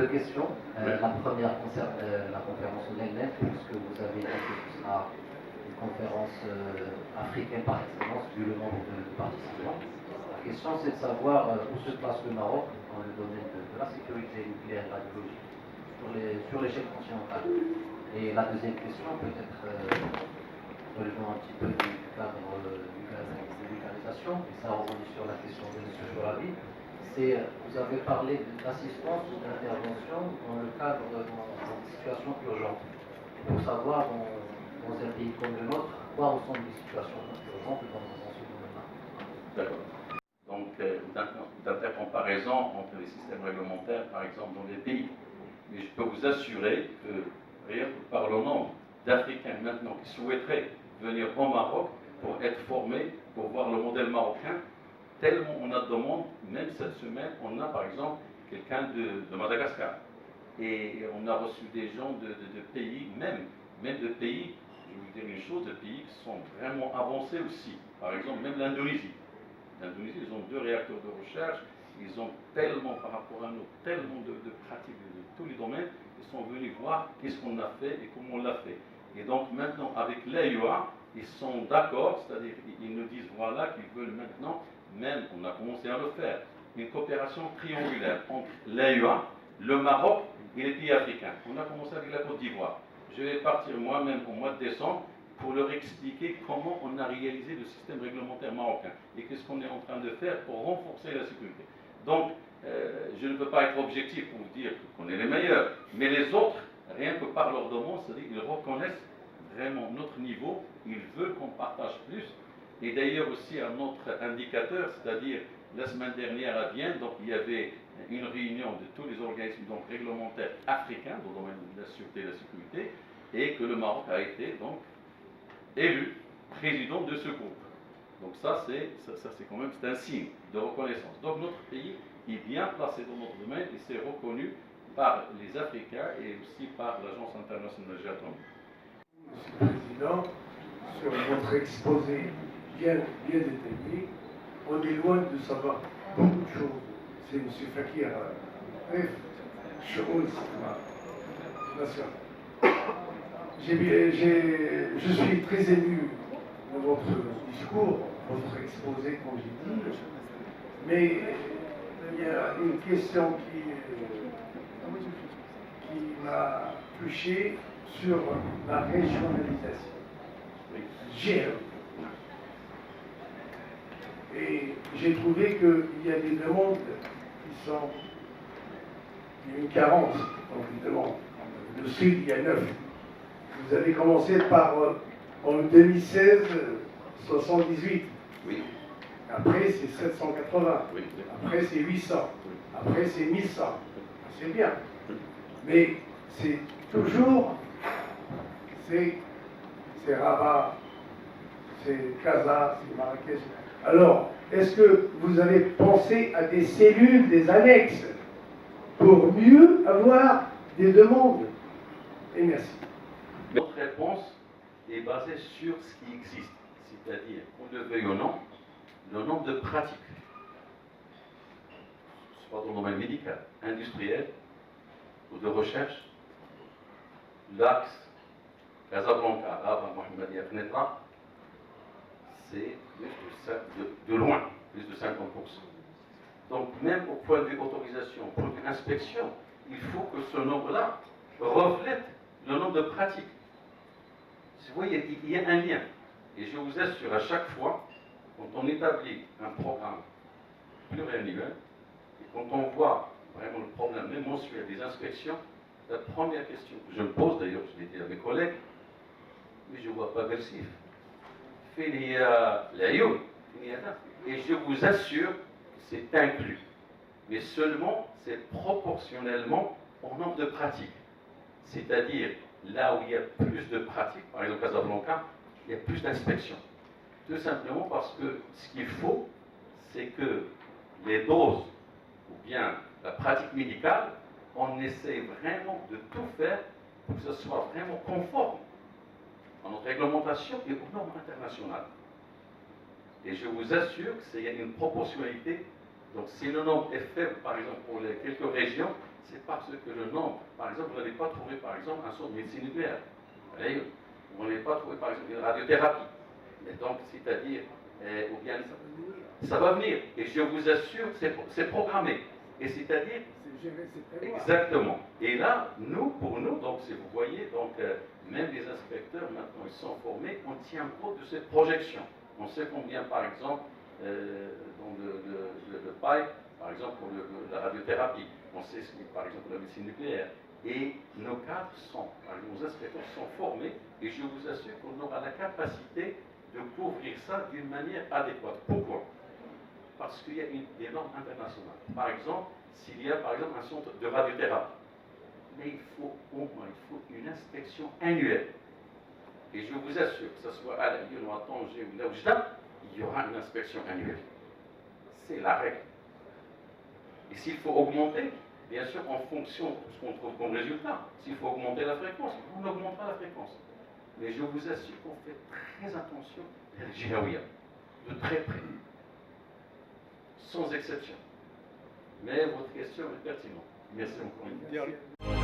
deux questions. La première concerne la conférence au NELNEF, puisque vous avez dit que ce sera une conférence africaine par excellence, vu le nombre de participants. La question, c'est de savoir où se place le Maroc dans le domaine de la sécurité nucléaire et radiologique sur l'échelle continentale. Et la deuxième question, peut-être relevant un petit peu du cadre de vulgarisation, et ça rebondit sur la question de M. Chourabi, c'est vous avez parlé d'assistance ou d'intervention dans le cadre d'une situation urgente. Pour savoir, dans un pays comme le nôtre, à quoi ressemblent les situations urgentes dans ce domaine-là. D'accord. Donc, d'intercomparaison entre les systèmes réglementaires, par exemple, dans les pays. Mais je peux vous assurer que, rien que par le nombre d'Africains maintenant qui souhaiteraient venir au Maroc pour être formés, pour voir le modèle marocain, tellement on a de demandes, même cette semaine, on a par exemple quelqu'un de Madagascar. Et on a reçu des gens de pays, même de pays, je vais vous dire une chose, de pays qui sont vraiment avancés aussi. Par exemple, même l'Indonésie. L'Indonésie, ils ont 2 réacteurs de recherche, ils ont tellement, par rapport à nous, tellement de pratiques de tous les domaines, ils sont venus voir qu'est-ce qu'on a fait et comment on l'a fait. Et donc maintenant, avec l'AIOA, ils sont d'accord, c'est-à-dire ils nous disent voilà qu'ils veulent maintenant, même on a commencé à le faire, une coopération triangulaire entre l'AIOA, le Maroc et les pays africains. On a commencé avec la Côte d'Ivoire. Je vais partir moi-même au mois de décembre pour leur expliquer comment on a réalisé le système réglementaire marocain et qu'est-ce qu'on est en train de faire pour renforcer la sécurité. Donc, je ne peux pas être objectif pour vous dire qu'on est les meilleurs, mais les autres, rien que par leur demande, c'est-à-dire qu'ils reconnaissent vraiment notre niveau, ils veulent qu'on partage plus. Et d'ailleurs aussi un autre indicateur, c'est-à-dire la semaine dernière à Vienne, donc il y avait une réunion de tous les organismes donc, réglementaires africains dans le domaine de la sûreté et de la sécurité, et que le Maroc a été donc élu président de ce groupe. Donc ça c'est quand même un signe de reconnaissance. Donc notre pays est bien placé dans notre domaine et c'est reconnu par les Africains et aussi par l'Agence internationale de l'énergie atomique. Monsieur le Président, sur votre exposé bien détaillé, on est loin de savoir beaucoup de choses. C'est M. Fakir, bref, je suis très ému de votre discours, votre exposé, comme j'ai dit, mais il y a une question qui m'a touché sur la régionalisation. GRE. Et j'ai trouvé qu'il y a des demandes qui sont. Il y a une carence dans les demandes. Le Sud, il y a 9. Vous avez commencé par, en 2016, 78. Oui. Après, c'est 780. Oui. Après, c'est 800. Après, c'est 1100. C'est bien. Mais c'est toujours. C'est Rabat, c'est Casa, c'est Marrakech. Alors, est-ce que vous avez pensé à des cellules, des annexes, pour mieux avoir des demandes? Et merci. Notre réponse est basée sur ce qui existe, c'est-à-dire, qu'on le veuille ou non, le nombre de pratiques, soit dans le domaine médical, industriel ou de recherche, l'axe Casablanca, Rabat, Mohammedia, Fnetra, c'est de loin, plus de 50%. Donc même au point de vue autorisation, au point de vue inspection, il faut que ce nombre-là reflète le nombre de pratiques. Vous voyez, il y a un lien. Et je vous assure, à chaque fois, quand on établit un programme pluriannuel, et quand on voit vraiment le problème même mensuel des inspections, la première question que je me pose, d'ailleurs, je l'ai dit à mes collègues, mais je ne vois pas Versif. Et je vous assure, c'est inclus. Mais seulement, c'est proportionnellement au nombre de pratiques. C'est-à-dire, là où il y a plus de pratiques, par exemple Casablanca, il y a plus d'inspections. Tout simplement parce que ce qu'il faut, c'est que les doses, ou bien la pratique médicale, on essaie vraiment de tout faire pour que ce soit vraiment conforme à notre réglementation et aux normes internationales. Et je vous assure qu'il y a une proportionnalité Donc si le nombre est faible, par exemple, pour les quelques régions, c'est parce que le nombre, par exemple, vous n'allez pas trouver, par exemple, un centre de médecine nucléaire. Vous n'allez pas trouver, par exemple, une radiothérapie. Et donc, c'est-à-dire, ou bien, ça va venir. Et je vous assure, c'est programmé. Et c'est-à-dire, exactement. Et là, pour nous, donc, si vous voyez, donc, même les inspecteurs, maintenant, ils sont formés, on tient compte de cette projection. On sait combien, par exemple, dans le pipe, par exemple, pour la radiothérapie, on sait ce qui, par exemple, la médecine nucléaire. Et nos cadres nos inspecteurs sont formés, et je vous assure qu'on aura la capacité de couvrir ça d'une manière adéquate. Pourquoi? Parce qu'il y a des normes internationales. Par exemple, s'il y a par exemple un centre de radiothérapie, mais il faut une inspection annuelle. Et je vous assure, que ce soit à la Lyon, à Tanger ou là où je il y aura une inspection annuelle. C'est la règle. Et s'il faut augmenter, bien sûr, en fonction de ce qu'on trouve comme résultat, s'il faut augmenter la fréquence, on augmentera la fréquence. Mais je vous assure qu'on fait très attention à la Jihaouia, de très près, sans exception. Mais votre question est pertinente. Merci encore une fois.